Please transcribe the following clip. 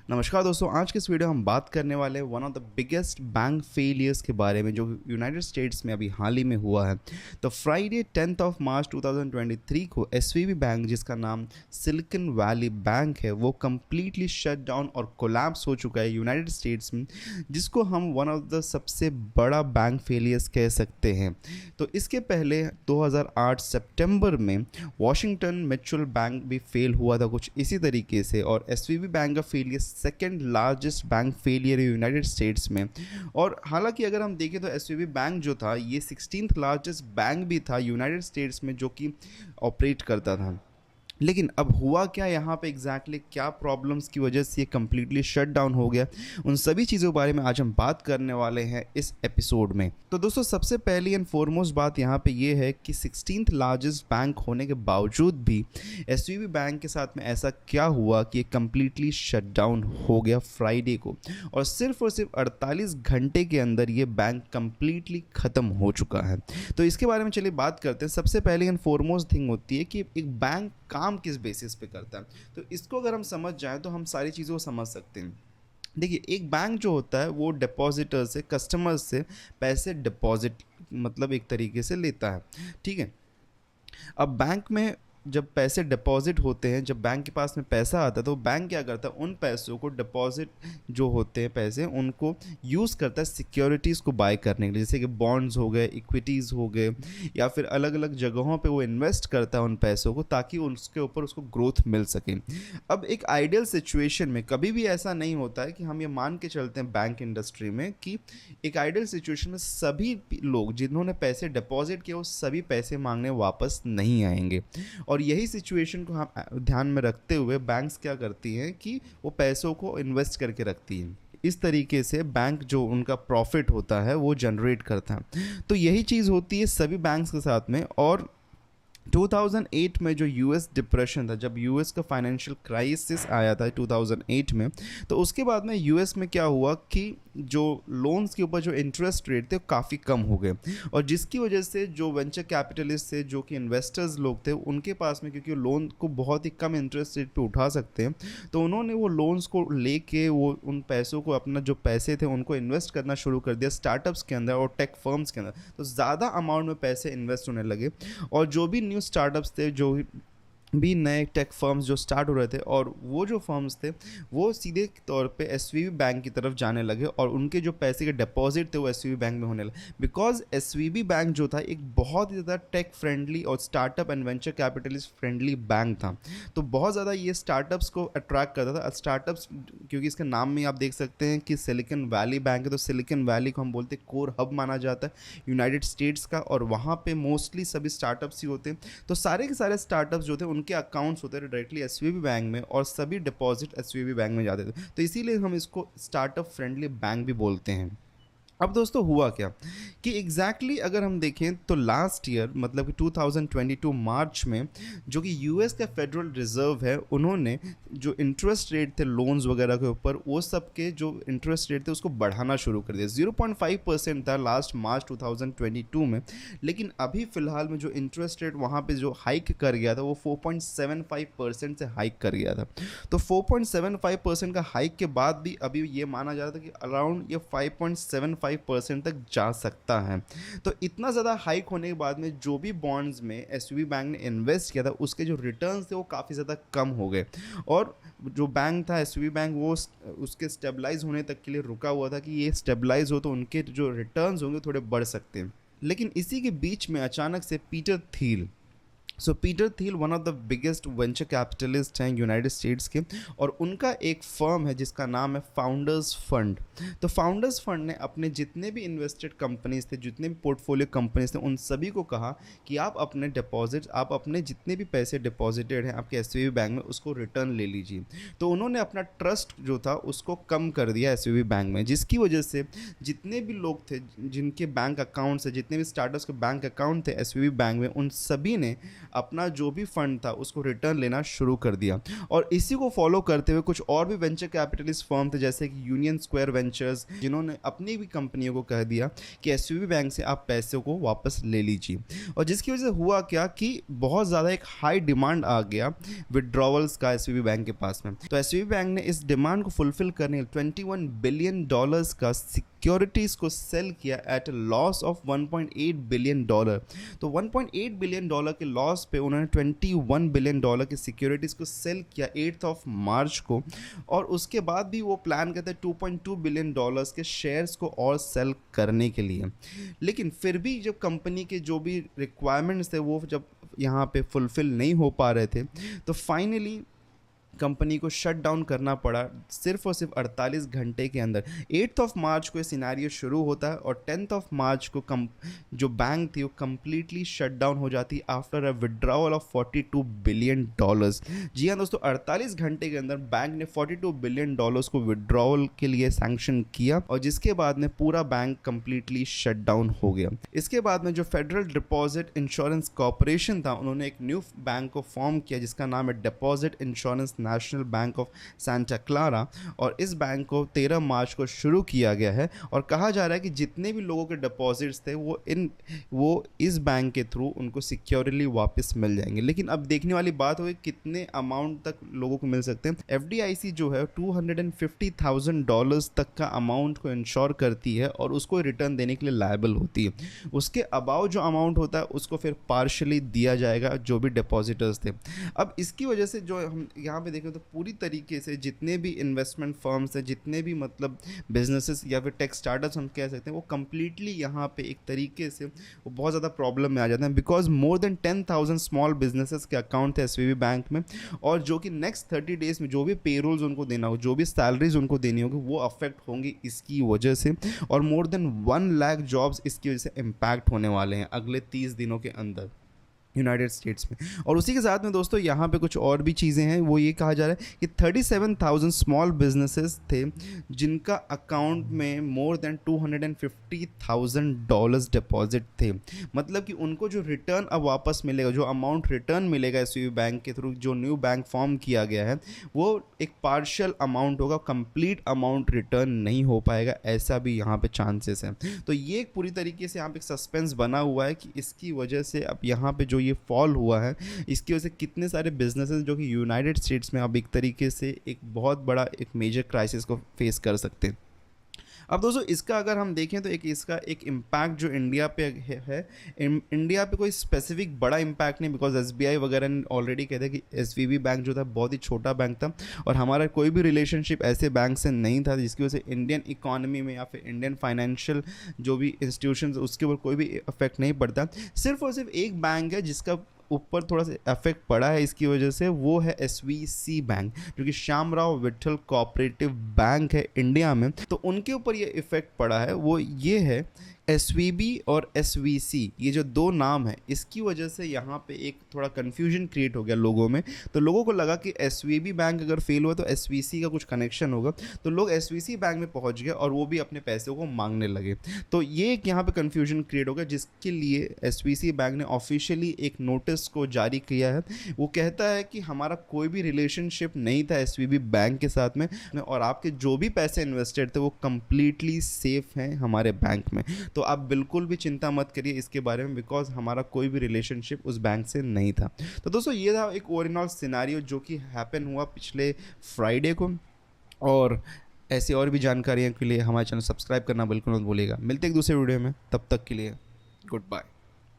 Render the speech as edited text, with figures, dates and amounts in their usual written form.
नमस्कार दोस्तों, आज के इस वीडियो हम बात करने वाले हैं one of the biggest bank failures के बारे में जो यूनाइटेड स्टेट्स में अभी हाल ही में हुआ है। तो फ्राइडे 10 ऑफ मार्च 2023 को एसवीबी बैंक, जिसका नाम सिलिकॉन वैली बैंक है, वो कम्प्लीटली शट डाउन और कोलैप्स हो चुका है यूनाइटेड स्टेट्स में, जिसको हम वन ऑफ द सबसे बड़ा बैंक फेलियर्स कह सकते हैं। तो इसके पहले 2008 सितंबर में वॉशिंगटन म्यूचुअल बैंक भी फेल हुआ था कुछ इसी तरीके से, और एसवीबी बैंक का failure second largest bank failure है यूनाइटेड स्टेट्स में। और हालांकि अगर हम देखें तो एसवीबी बैंक जो था ये 16th लार्जेस्ट बैंक भी था यूनाइटेड स्टेट्स में जो कि ऑपरेट करता था। लेकिन अब हुआ क्या यहाँ पे एग्जैक्टली क्या प्रॉब्लम्स की वजह से ये कम्प्लीटली शट डाउन हो गया, उन सभी चीज़ों के बारे में आज हम बात करने वाले हैं इस एपिसोड में। तो दोस्तों, सबसे पहली एंड फॉरमोस्ट बात यहाँ पे ये है कि 16th लार्जेस्ट बैंक होने के बावजूद भी एसवीबी बैंक के साथ में ऐसा क्या हुआ कि ये कम्प्लीटली शट डाउन हो गया फ्राइडे को, और सिर्फ 48 घंटे के अंदर ये बैंक कम्प्लीटली ख़त्म हो चुका है। तो इसके बारे में चलिए बात करते हैं। सबसे पहली एंड फॉरमोस्ट थिंग होती है कि एक बैंक काम किस बेसिस पे करता है। तो इसको अगर हम समझ जाएं तो हम सारी चीज़ों को समझ सकते हैं। देखिए, एक बैंक जो होता है वो डिपॉजिटर से, कस्टमर से पैसे डिपॉजिट मतलब एक तरीके से लेता है, ठीक है। अब बैंक में जब पैसे डिपॉजिट होते हैं, जब बैंक के पास में पैसा आता है तो बैंक क्या करता है, उन पैसों को, डिपॉजिट जो होते हैं पैसे, उनको यूज़ करता है सिक्योरिटीज़ को बाय करने के लिए, जैसे कि बॉन्ड्स हो गए, इक्विटीज़ हो गए, या फिर अलग अलग जगहों पे वो इन्वेस्ट करता है उन पैसों को, ताकि उसके ऊपर उसको ग्रोथ मिल सके। अब एक आइडियल सिचुएशन में कभी भी ऐसा नहीं होता है कि हम ये मान के चलते हैं बैंक इंडस्ट्री में कि एक आइडियल सिचुएशन में सभी लोग जिन्होंने पैसे डिपॉजिट किए वो सभी पैसे मांगने वापस नहीं आएंगे। और यही सिचुएशन को हम ध्यान में रखते हुए बैंक्स क्या करती हैं कि वो पैसों को इन्वेस्ट करके रखती हैं। इस तरीके से बैंक जो उनका प्रॉफिट होता है वो जनरेट करता है। तो यही चीज़ होती है सभी बैंक्स के साथ में। और 2008 में जो यूएस डिप्रेशन था, जब यूएस का फाइनेंशियल क्राइसिस आया था 2008 में, तो उसके बाद में यूएस में क्या हुआ कि जो लोन्स के ऊपर जो इंटरेस्ट रेट थे वो काफ़ी कम हो गए, और जिसकी वजह से जो वेंचर कैपिटलिस्ट थे, जो कि इन्वेस्टर्स लोग थे, उनके पास में, क्योंकि लोन को बहुत ही कम इंटरेस्ट रेट पे उठा सकते हैं, तो उन्होंने वो लोन्स को लेके वो उन पैसों को, अपना जो पैसे थे उनको इन्वेस्ट करना शुरू कर दिया स्टार्टअप्स के अंदर और टेक फर्म्स के अंदर। तो ज़्यादा अमाउंट में पैसे इन्वेस्ट होने लगे, और जो भी न्यू स्टार्टअप्स थे, जो भी नए टेक फर्म्स जो स्टार्ट हो रहे थे, और वो जो फर्म्स थे वो सीधे तौर पे एसवीबी बैंक की तरफ जाने लगे, और उनके जो पैसे के डिपॉजिट थे वो एसवीबी बैंक में होने लगे, बिकॉज एसवीबी बैंक जो था एक बहुत ही ज़्यादा टेक फ्रेंडली और startup and venture capitalist friendly bank था। तो बहुत ज़्यादा ये स्टार्टअप्स को अट्रैक्ट करता था। स्टार्टअप्स, क्योंकि इसके नाम में आप देख सकते हैं कि सिलिकॉन वैली बैंक है, तो सिलिकॉन वैली को हम बोलते हैं कोर हब माना जाता है यूनाइटेड स्टेट्स का, और वहाँ पे मोस्टली सभी स्टार्टअप्स ही होते हैं। तो सारे के सारे स्टार्टअप्स जो थे उनके अकाउंट्स होते थे डायरेक्टली एसवीबी बैंक में, और सभी डिपॉजिट एसवीबी बैंक में जाते थे। तो इसीलिए हम इसको स्टार्टअप फ्रेंडली बैंक भी बोलते हैं। अब दोस्तों, हुआ क्या कि एग्जैक्टली अगर हम देखें तो लास्ट ईयर, मतलब कि 2022 मार्च में, जो कि यूएस का फेडरल रिजर्व है, उन्होंने जो इंटरेस्ट रेट थे लोन्स वगैरह के ऊपर, वो सब के जो इंटरेस्ट रेट थे उसको बढ़ाना शुरू कर दिया। 0.5% था लास्ट मार्च 2022 में, लेकिन अभी फ़िलहाल में जो इंटरेस्ट रेट वहाँ पे जो हाइक कर गया था वो 4.75% से हाइक कर गया था। तो 4.75% का हाइक के बाद भी अभी ये माना जा रहा था कि अराउंड ये 5.75% तक जा सकता है। तो इतना ज़्यादा हाइक होने के बाद में जो भी बॉन्ड्स में एसवीबी बैंक ने इन्वेस्ट किया था उसके जो रिटर्न्स थे वो काफ़ी ज़्यादा कम हो गए, और जो बैंक था एसवीबी बैंक वो उसके स्टेबलाइज होने तक के लिए रुका हुआ था कि ये स्टेबलाइज हो तो उनके जो रिटर्न्स होंगे थोड़े बढ़ सकते हैं। लेकिन इसी के बीच में अचानक से Peter Thiel, Peter Thiel one of the biggest venture capitalist हैं यूनाइटेड स्टेट्स के, और उनका एक फर्म है जिसका नाम है फाउंडर्स फंड। तो फाउंडर्स फंड ने अपने जितने भी इन्वेस्टेड कंपनीज थे, जितने भी पोर्टफोलियो कंपनीज थे, उन सभी को कहा कि आप अपने डिपॉजिट, आप अपने जितने भी पैसे डिपॉजिटेड हैं आपके एसवीबी बैंक में, उसको रिटर्न ले लीजिए। तो उन्होंने अपना ट्रस्ट जो था उसको कम कर दिया एसवीबी बैंक में, जिसकी वजह से जितने भी लोग थे जिनके बैंक अकाउंट्स है, जितने भी स्टार्टअप्स के बैंक अकाउंट थे एसवीबी बैंक में, उन सभी ने अपना जो भी फंड था उसको रिटर्न लेना शुरू कर दिया। और इसी को फॉलो करते हुए कुछ और भी वेंचर कैपिटलिस्ट फर्म थे जैसे कि यूनियन स्क्वायर वेंचर्स, जिन्होंने अपनी भी कंपनियों को कह दिया कि एसवीबी बैंक से आप पैसों को वापस ले लीजिए। और जिसकी वजह से हुआ क्या कि बहुत ज़्यादा एक हाई डिमांड आ गया विड्रॉवल्स का एसवीबी बैंक के पास में। तो एसवीबी बैंक ने इस डिमांड को फुलफिल करने $21 बिलियन का सिक्योरिटीज़ को सेल किया at a loss of $1.8 billion. तो $1.8 बिलियन के लॉस पे उन्होंने $21 बिलियन की सिक्योरिटीज़ को सेल किया 8 मार्च को। और उसके बाद भी वो प्लान करते हैं $2.2 बिलियन के शेयर्स को और सेल करने के लिए। लेकिन फिर भी जब कंपनी के जो भी रिक्वायरमेंट्स थे वो जब यहाँ पे फुलफिल नहीं हो पा रहे थे, तो फाइनली कंपनी को शट डाउन करना पड़ा सिर्फ और सिर्फ 48 घंटे के अंदर। 8 मार्च को ये सिनेरियो शुरू होता है और 10 मार्च को जो बैंक थी वो कम्प्लीटली शट डाउन हो जाती after a withdrawal of $42 billion. जी हाँ दोस्तों, 48 घंटे के अंदर बैंक ने $42 बिलियन को विड्रॉवल के लिए सैंक्शन किया और जिसके बाद में पूरा बैंक कम्प्लीटली शट डाउन हो गया। इसके बाद में जो फेडरल डिपॉजिट इंश्योरेंस कॉर्पोरेशन था, उन्होंने एक न्यू बैंक को फॉर्म किया जिसका नाम है deposit insurance national bank of Santa Clara. और इस बैंक को 13 मार्च को शुरू किया गया है और कहा जा रहा है कि जितने भी लोगों के डिपॉजिट्स थे वो इस बैंक के थ्रू उनको सिक्योरली वापस मिल जाएंगे। लेकिन अब देखने वाली बात होगी कितने अमाउंट तक लोगों को मिल सकते हैं। एफडीआईसी जो है $250,000 तक का अमाउंट को इंश्योर करती है और उसको रिटर्न देने के लिए लायबल होती है। उसके अबाव जो अमाउंट होता है उसको फिर पार्शली दिया जाएगा जो भी डिपॉजिटर्स थे। अब इसकी वजह से जो हम यहाँ पे देखें तो पूरी तरीके से जितने भी इन्वेस्टमेंट फर्म्स हैं, जितने भी मतलब बिजनेसेस या फिर टेक स्टार्टअप्स हम कह सकते हैं, वो कम्प्लीटली यहाँ पे एक तरीके से वो बहुत ज़्यादा प्रॉब्लम में आ जाते हैं। Because more than 10,000 small businesses के अकाउंट थे एसवीबी बैंक में और जो कि नेक्स्ट 30 डेज में जो भी पेरोल्स उनको देना हो, जो भी सैलरीज उनको देनी होगी, वो अफेक्ट होंगी इसकी वजह से। और मोर देन 1 लाख जॉब्स इसकी वजह से इम्पैक्ट होने वाले हैं अगले 30 दिनों के अंदर यूनाइटेड स्टेट्स में। और उसी के साथ में दोस्तों यहाँ पे कुछ और भी चीज़ें हैं। वो ये कहा जा रहा है कि 37,000 स्मॉल बिजनेसेस थे जिनका अकाउंट में मोर देन $250,000 डिपॉजिट थे। मतलब कि उनको जो रिटर्न अब वापस मिलेगा, जो अमाउंट रिटर्न मिलेगा एसवीबी बैंक के थ्रू, जो न्यू बैंक फॉर्म किया गया है, वो एक पार्शियल अमाउंट होगा, कंप्लीट अमाउंट रिटर्न नहीं हो पाएगा, ऐसा भी यहाँ पे चांसेस हैं। तो ये एक पूरी तरीके से यहाँ पे सस्पेंस बना हुआ है कि इसकी वजह से अब यहाँ पे जो ये फॉल हुआ है इसकी वजह से कितने सारे बिजनेसेस जो कि यूनाइटेड स्टेट्स में अब एक तरीके से एक बहुत बड़ा एक मेजर क्राइसिस को फेस कर सकते हैं। अब दोस्तों इसका अगर हम देखें तो इसका एक इम्पैक्ट जो इंडिया पे है, इंडिया पे कोई स्पेसिफिक बड़ा इम्पैक्ट नहीं, बिकॉज एसबीआई वगैरह ने ऑलरेडी कहते हैं कि एसवीबी बैंक जो था बहुत ही छोटा बैंक था और हमारा कोई भी रिलेशनशिप ऐसे बैंक से नहीं था जिसकी वजह से इंडियन इकोनॉमी में या फिर इंडियन फाइनेंशियल जो भी इंस्टीट्यूशन उसके ऊपर कोई भी इफेक्ट नहीं पड़ता। सिर्फ और सिर्फ एक बैंक है जिसका ऊपर थोड़ा सा इफेक्ट पड़ा है इसकी वजह से, वो है एसवीसी बैंक, जो कि श्यामराव विट्ठल कोऑपरेटिव बैंक है इंडिया में। तो उनके ऊपर ये इफेक्ट पड़ा है, वो ये है एसवीबी और एसवीसी, ये जो दो नाम है इसकी वजह से यहाँ पे एक थोड़ा कन्फ्यूजन क्रिएट हो गया लोगों में। तो लोगों को लगा कि एसवीबी बैंक अगर फेल हुआ तो एसवीसी का कुछ कनेक्शन होगा, तो लोग एसवीसी बैंक में पहुँच गए और वो भी अपने पैसों को मांगने लगे। तो ये एक यहाँ पे कन्फ्यूजन क्रिएट हो गया, जिसके लिए एसवीसी बैंक ने ऑफिशियली एक नोटिस को जारी किया है। वो कहता है कि हमारा कोई भी रिलेशनशिप नहीं था एसवीबी बैंक के साथ में और आपके जो भी पैसे इन्वेस्टेड थे वो कम्प्लीटली सेफ हैं हमारे बैंक में। तो आप बिल्कुल भी चिंता मत करिए इसके बारे में, बिकॉज हमारा कोई भी रिलेशनशिप उस बैंक से नहीं था। तो दोस्तों ये था एक ओवरऑल सिनेरियो जो कि हैपन हुआ पिछले फ्राइडे को। और ऐसी और भी जानकारियों के लिए हमारे चैनल सब्सक्राइब करना बिल्कुल मत भूलिएगा। मिलते एक दूसरे वीडियो में, तब तक के लिए गुड बाय।